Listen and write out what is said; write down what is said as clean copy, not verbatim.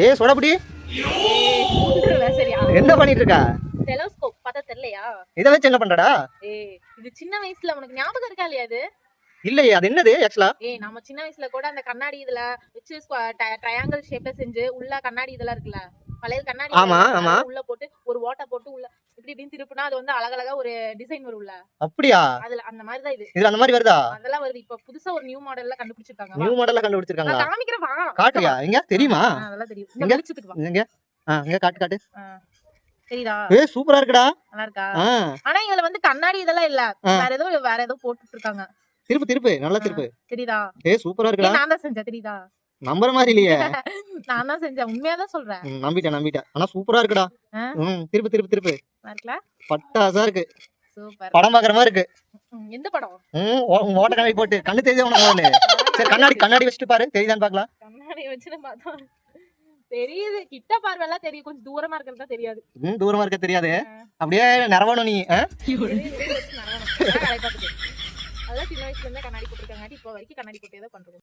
ஏய் சொடபுடி, சரியா என்ன பண்ணிட்டு இருக்க? டெலோஸ்கோப் பார்த்தா தெரியலையா? இதை வச்சு என்ன பண்றடா? இது சின்ன வயசுல உனக்கு ஞாபகம் இருக்கா இல்லையா? அது இல்லையே, அது என்னது ஆக்சுவலா? நம்ம சின்ன வயசுல கூட அந்த கண்ணாடி இதுல வச்சு ட்ரையாங்கிள் ஷேப்ல செஞ்சு உள்ள கண்ணாடி இதெல்லாம் இருக்குல்ல, பழைய கண்ணாடி ஆமா ஆமா. உள்ள போட்டு ஒரு ஓட்டை போட்டு உள்ள இப்படி இப்படின்னு திருப்பினா அது வந்து அழகழகா ஒரு டிசைன் வரும்ல. அப்படியா? அதுல அந்த மாதிரி தான் இது. இது அந்த மாதிரி வருதா? அதெல்லாம் வருது. இப்ப புதுசா ஒரு நியூ மாடல்ல கண்டுபிடிச்சிருக்காங்க. நியூ மாடல்ல கண்டுபிடிச்சிருக்காங்களா? நான் காமிக்கிறேன் வா. காட்டுறியா? எங்க தெரியுமா? அதெல்லாம் தெரியும். எங்க? வெளிச்சத்துக்கு வா. எங்க? எங்க காட்டு காட்டு. தெரியுதா? ஏய் சூப்பரா இருக்குடா. நல்லா இருக்கா? ஆனா இதுல வந்து கண்ணாடி இதெல்லாம் இல்ல. வேற ஏதோ போட்டுட்டு இருக்காங்க. திருப்பு திருப்பு, நல்லா திருப்பு. தெரியுதா? ஏய் சூப்பரா இருக்குடா. நான் தான் செஞ்சேன் தெரியுதா? நம்புற மாதிரி இல்லையே. நான் தான் செஞ்சேன். உண்மையா தான் சொல்றேன். நம்பிட்டேன். ஆனா சூப்பரா இருக்குடா. திருப்பு திருப்பு திருப்பு. இருக்கல? பட்டாசா இருக்கு. சூப்பர். படம் பாக்குற மாதிரி இருக்கு. எந்த படம்? ஓட்ட கண்ணாடி போட்டு கண்ணு தெரியுதா உனக்கு முதல்ல? சரி கண்ணாடி வச்சுட்டு பாரு, தெரியுதான்னு பார்க்கலாம். கண்ணாடி வச்சு பார்த்தோம். தெரியுது. கிட்ட பார்வைலாம் தெரியும். கொஞ்சம் தூரமா இருக்கிறது தான் தெரியாது. தூரமா இருக்க தெரியாது. அப்படியே நரவணும் நீ. அதெல்லாம் சின்ன வயசுல இருந்தே கண்ணாடி போட்டுருக்காங்க. இப்போ வரைக்கும் கண்ணாடி போட்டே தான் பண்றோம்.